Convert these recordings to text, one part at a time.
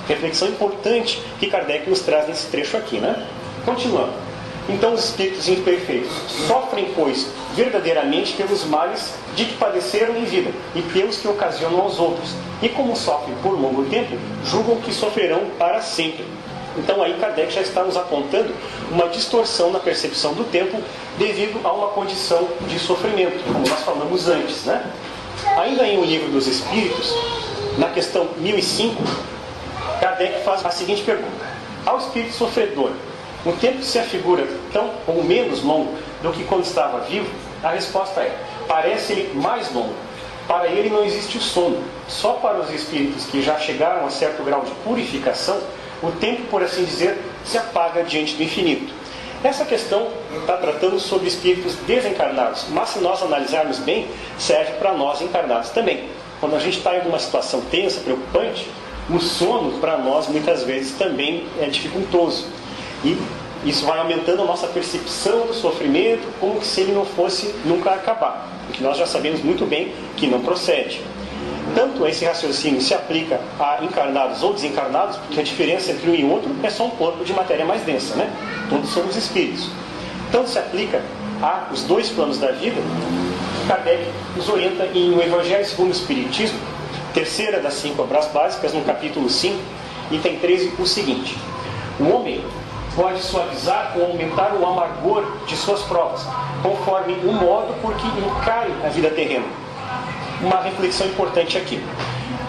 Reflexão importante que Kardec nos traz nesse trecho aqui, né? Continuando. Então os espíritos imperfeitos sofrem, pois, verdadeiramente pelos males de que padeceram em vida e pelos que ocasionam aos outros. E como sofrem por longo tempo, julgam que sofrerão para sempre. Então aí Kardec já está nos apontando uma distorção na percepção do tempo devido a uma condição de sofrimento, como nós falamos antes, né? Ainda em O Livro dos Espíritos, na questão 1005, Kardec faz a seguinte pergunta: ao espírito sofredor, o tempo se afigura tão ou menos longo do que quando estava vivo? A resposta é: parece-lhe mais longo. Para ele não existe o sono. Só para os espíritos que já chegaram a certo grau de purificação, o tempo, por assim dizer, se apaga diante do infinito. Essa questão está tratando sobre espíritos desencarnados, mas se nós analisarmos bem, serve para nós encarnados também. Quando a gente está em alguma situação tensa, preocupante, o sono para nós muitas vezes também é dificultoso. E isso vai aumentando a nossa percepção do sofrimento, como se ele não fosse nunca acabar. O que nós já sabemos muito bem que não procede. Tanto esse raciocínio se aplica a encarnados ou desencarnados, porque a diferença entre um e outro é só um corpo de matéria mais densa, né? Todos somos espíritos. Tanto se aplica aos dois planos da vida. Kardec nos orienta em O Evangelho segundo o Espiritismo, terceira das 5 obras básicas, no capítulo 5, item 13, o seguinte: o homem pode suavizar ou aumentar o amargor de suas provas, conforme o modo por que encare a vida terrena. Uma reflexão importante aqui.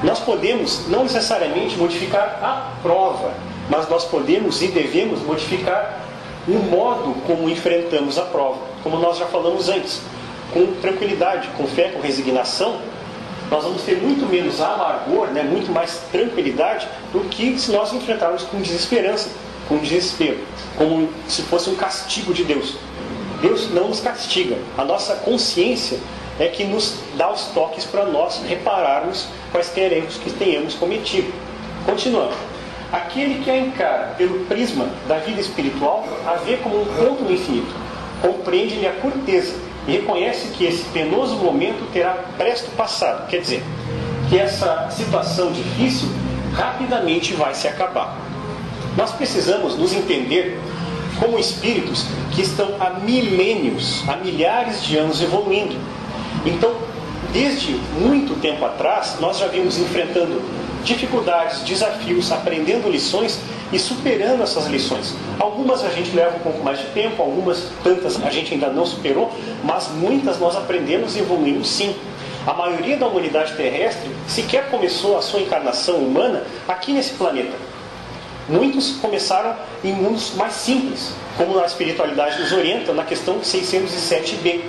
Nós podemos não necessariamente modificar a prova, mas nós podemos e devemos modificar o modo como enfrentamos a prova, como nós já falamos antes, com tranquilidade, com fé, com resignação. Nós vamos ter muito menos amargor, né, muito mais tranquilidade do que se nós enfrentarmos com desesperança, com desespero, como se fosse um castigo de Deus. Deus não nos castiga, a nossa consciência é que nos dá os toques para nós repararmos quaisquer erros que tenhamos cometido. Continuando. Aquele que a encara pelo prisma da vida espiritual a vê como um ponto no infinito, compreende-lhe a curteza e reconhece que esse penoso momento terá presto passado. Quer dizer, que essa situação difícil rapidamente vai se acabar. Nós precisamos nos entender como espíritos que estão há milênios, há milhares de anos evoluindo. Então, desde muito tempo atrás, nós já vimos enfrentando dificuldades, desafios, aprendendo lições e superando essas lições. Algumas a gente leva um pouco mais de tempo, algumas tantas a gente ainda não superou, mas muitas nós aprendemos e evoluímos sim. A maioria da humanidade terrestre sequer começou a sua encarnação humana aqui nesse planeta. Muitos começaram em mundos mais simples, como a espiritualidade nos orienta na questão 607b,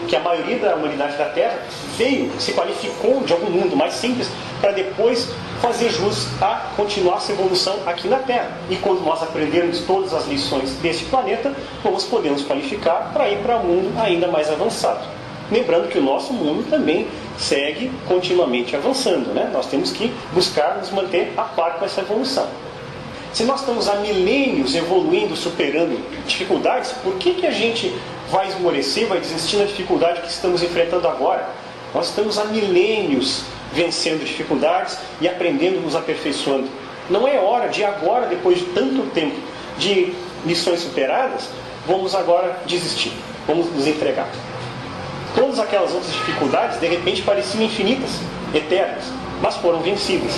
que a maioria da humanidade da Terra veio, se qualificou de algum mundo mais simples, para depois fazer jus a continuar essa evolução aqui na Terra. E quando nós aprendermos todas as lições deste planeta, vamos poder nos qualificar para ir para um mundo ainda mais avançado. Lembrando que o nosso mundo também segue continuamente avançando, né? Nós temos que buscar nos manter a par com essa evolução. Se nós estamos há milênios evoluindo, superando dificuldades, por que a gente vai esmorecer, vai desistir na dificuldade que estamos enfrentando agora? Nós estamos há milênios vencendo dificuldades e aprendendo, nos aperfeiçoando. Não é hora de agora, depois de tanto tempo de lições superadas, vamos agora desistir, vamos nos entregar. Todas aquelas outras dificuldades, de repente, pareciam infinitas, eternas, mas foram vencidas.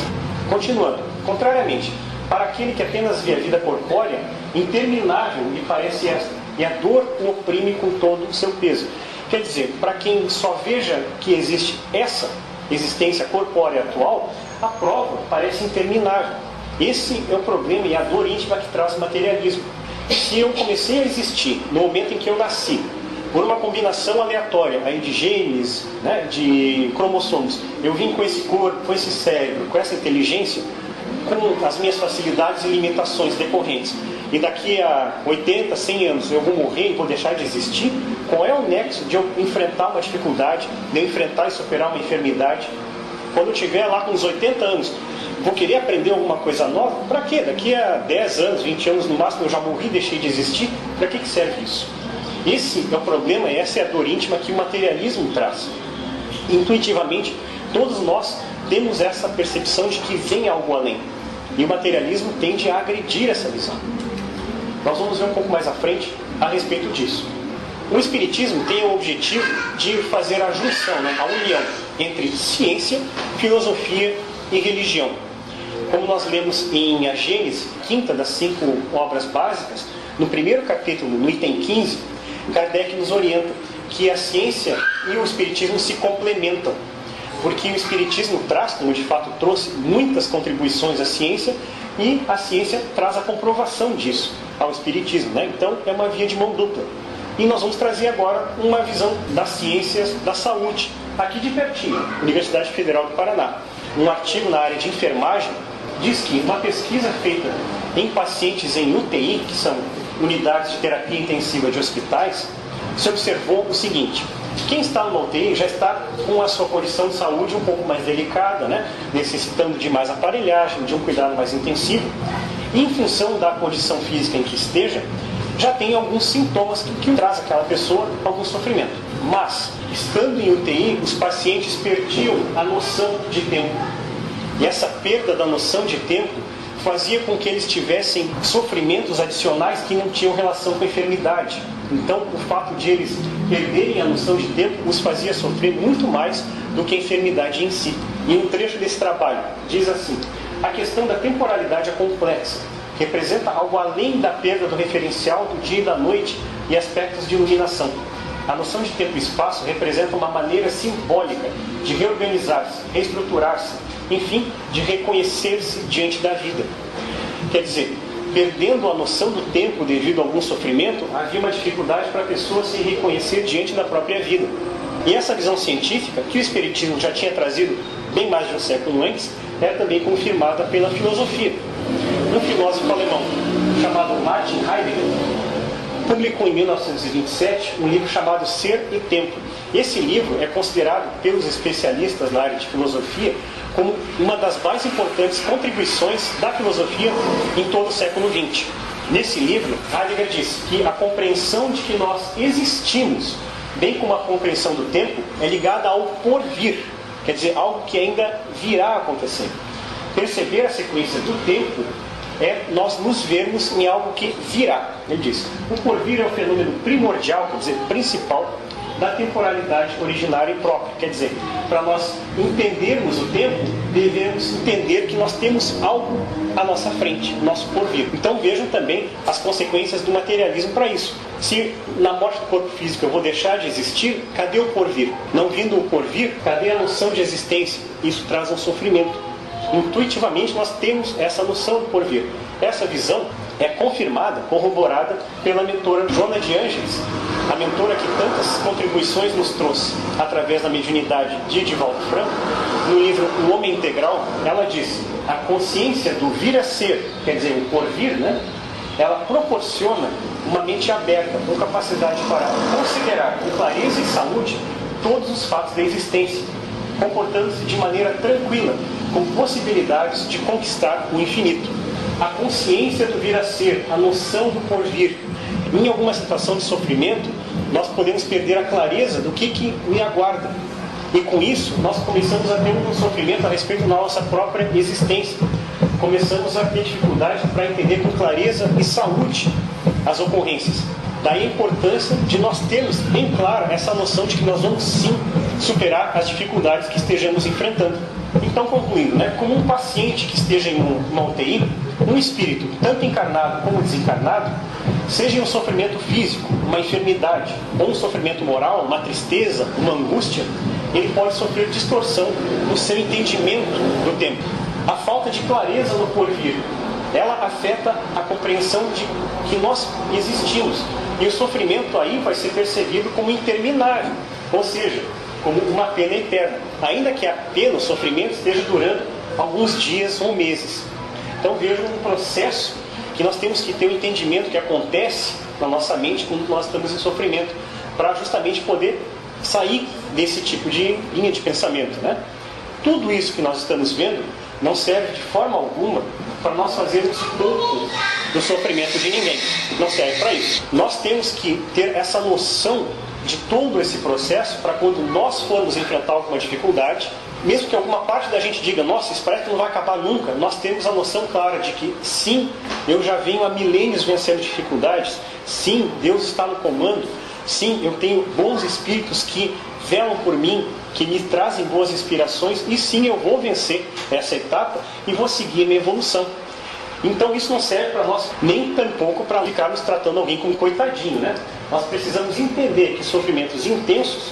Continuando, contrariamente, para aquele que apenas vê a vida corpórea, interminável lhe parece esta, e a dor o oprime com todo o seu peso. Quer dizer, para quem só veja que existe essa existência corpórea atual, a prova parece interminável. Esse é o problema e a dor íntima que traz o materialismo. Se eu comecei a existir no momento em que eu nasci, por uma combinação aleatória aí de genes, né, de cromossomos, eu vim com esse corpo, com esse cérebro, com essa inteligência, com as minhas facilidades e limitações decorrentes, e daqui a 80, 100 anos eu vou morrer e vou deixar de existir, qual é o nexo de eu enfrentar uma dificuldade, de eu enfrentar e superar uma enfermidade? Quando eu estiver lá com uns 80 anos, vou querer aprender alguma coisa nova? Para quê? Daqui a 10 anos, 20 anos no máximo, eu já morri e deixei de existir? Para que serve isso? Esse é o problema, essa é a dor íntima que o materialismo traz. Intuitivamente, todos nós temos essa percepção de que vem algo além. E o materialismo tende a agredir essa visão. Nós vamos ver um pouco mais à frente a respeito disso. O Espiritismo tem o objetivo de fazer a junção, a união entre ciência, filosofia e religião. Como nós lemos em A Gênese, quinta das 5 obras básicas, no primeiro capítulo, no item 15, Kardec nos orienta que a ciência e o Espiritismo se complementam, porque o Espiritismo traz, como de fato trouxe, muitas contribuições à ciência, e a ciência traz a comprovação disso ao Espiritismo, Então é uma via de mão dupla. E nós vamos trazer agora uma visão das ciências da saúde, aqui de pertinho, Universidade Federal do Paraná. Um artigo na área de enfermagem diz que uma pesquisa feita em pacientes em UTI, que são unidades de terapia intensiva de hospitais, se observou o seguinte: quem está numa UTI já está com a sua condição de saúde um pouco mais delicada, necessitando de mais aparelhagem, de um cuidado mais intensivo, e em função da condição física em que esteja, já tem alguns sintomas que traz àquela pessoa algum sofrimento. Mas, estando em UTI, os pacientes perdiam a noção de tempo. E essa perda da noção de tempo fazia com que eles tivessem sofrimentos adicionais que não tinham relação com a enfermidade. Então, o fato de eles perderem a noção de tempo os fazia sofrer muito mais do que a enfermidade em si. E um trecho desse trabalho diz assim: a questão da temporalidade é complexa. Representa algo além da perda do referencial do dia e da noite e aspectos de iluminação. A noção de tempo e espaço representa uma maneira simbólica de reorganizar-se, reestruturar-se, enfim, de reconhecer-se diante da vida. Quer dizer, perdendo a noção do tempo devido a algum sofrimento, havia uma dificuldade para a pessoa se reconhecer diante da própria vida. E essa visão científica, que o Espiritismo já tinha trazido bem mais de um século antes, é também confirmada pela filosofia. Um filósofo alemão chamado Martin Heidegger publicou em 1927 um livro chamado Ser e Tempo. Esse livro é considerado pelos especialistas na área de filosofia como uma das mais importantes contribuições da filosofia em todo o século XX. Nesse livro, Heidegger diz que a compreensão de que nós existimos, bem como a compreensão do tempo, é ligada ao porvir, quer dizer, algo que ainda virá a acontecer. Perceber a sequência do tempo é nós nos vermos em algo que virá. Ele diz: o porvir é o fenômeno primordial, quer dizer, principal, da temporalidade originária e própria. Quer dizer, para nós entendermos o tempo, devemos entender que nós temos algo à nossa frente, nosso porvir. Então vejam também as consequências do materialismo para isso. Se na morte do corpo físico eu vou deixar de existir, cadê o porvir? Não vindo o porvir, cadê a noção de existência? Isso traz um sofrimento. Intuitivamente nós temos essa noção do porvir. Essa visão é confirmada, corroborada pela mentora Joana de Ângeles, a mentora que tantas contribuições nos trouxe através da mediunidade de Edivaldo Franco. No livro O Homem Integral, ela diz: a consciência do vir a ser, quer dizer, o porvir, ela proporciona uma mente aberta, com capacidade para considerar com clareza e saúde todos os fatos da existência, comportando-se de maneira tranquila, com possibilidades de conquistar o infinito. A consciência do vir a ser, a noção do porvir. Em alguma situação de sofrimento, nós podemos perder a clareza do que me aguarda. E com isso, nós começamos a ter um sofrimento a respeito da nossa própria existência. Começamos a ter dificuldade para entender com clareza e saúde as ocorrências. Daí a importância de nós termos bem clara essa noção de que nós vamos sim superar as dificuldades que estejamos enfrentando. Então, concluindo, como um paciente que esteja em uma UTI, um espírito, tanto encarnado como desencarnado, seja um sofrimento físico, uma enfermidade, ou um sofrimento moral, uma tristeza, uma angústia, ele pode sofrer distorção no seu entendimento do tempo. A falta de clareza no porvir, ela afeta a compreensão de que nós existimos. E o sofrimento aí vai ser percebido como interminável, ou seja, como uma pena eterna, ainda que a pena, o sofrimento, esteja durando alguns dias ou meses. Então vejam um processo que nós temos que ter um entendimento que acontece na nossa mente quando nós estamos em sofrimento, para justamente poder sair desse tipo de linha de pensamento. Tudo isso que nós estamos vendo não serve de forma alguma para nós fazermos pouco do sofrimento de ninguém. Não serve para isso. Nós temos que ter essa noção de todo esse processo para quando nós formos enfrentar alguma dificuldade, mesmo que alguma parte da gente diga, nossa, isso parece que não vai acabar nunca, nós temos a noção clara de que sim, eu já venho há milênios vencendo dificuldades, sim, Deus está no comando, sim, eu tenho bons espíritos que velam por mim, que me trazem boas inspirações, e sim, eu vou vencer essa etapa e vou seguir a minha evolução. Então isso não serve para nós, nem tampouco para ficarmos tratando alguém como coitadinho, né? Nós precisamos entender que sofrimentos intensos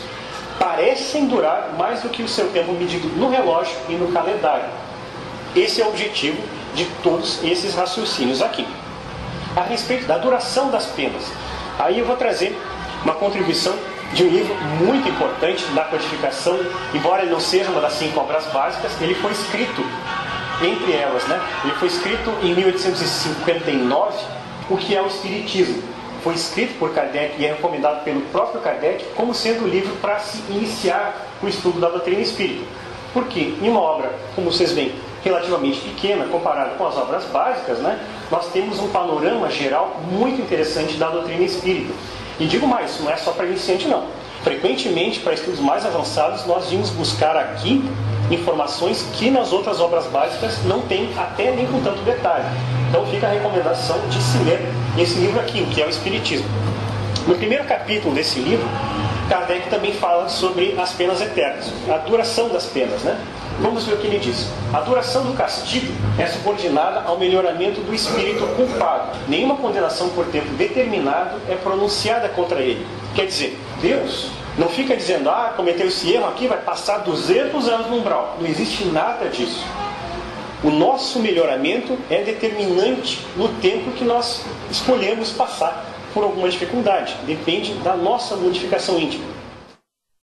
parecem durar mais do que o seu tempo medido no relógio e no calendário. Esse é o objetivo de todos esses raciocínios aqui. A respeito da duração das penas, aí eu vou trazer uma contribuição de um livro muito importante da codificação, embora ele não seja uma das 5 obras básicas, ele foi escrito, entre elas, né? Ele foi escrito em 1859, o que é o Espiritismo. Foi escrito por Kardec e é recomendado pelo próprio Kardec como sendo o livro para se iniciar o estudo da doutrina espírita. Porque em uma obra, como vocês veem, relativamente pequena, comparada com as obras básicas, né, nós temos um panorama geral muito interessante da doutrina espírita. E digo mais, isso não é só para iniciante não. Frequentemente, para estudos mais avançados, nós vimos buscar aqui informações que nas outras obras básicas não tem, até nem com tanto detalhe. Então fica a recomendação de se ler esse livro aqui, que é o Espiritismo. No primeiro capítulo desse livro, Kardec também fala sobre as penas eternas, a duração das penas, né? Vamos ver o que ele diz. A duração do castigo é subordinada ao melhoramento do espírito culpado. Nenhuma condenação por tempo determinado é pronunciada contra ele. Quer dizer, Deus não fica dizendo, cometeu esse erro aqui, vai passar 200 anos no umbral. Não existe nada disso. O nosso melhoramento é determinante no tempo que nós escolhemos passar por alguma dificuldade. Depende da nossa modificação íntima.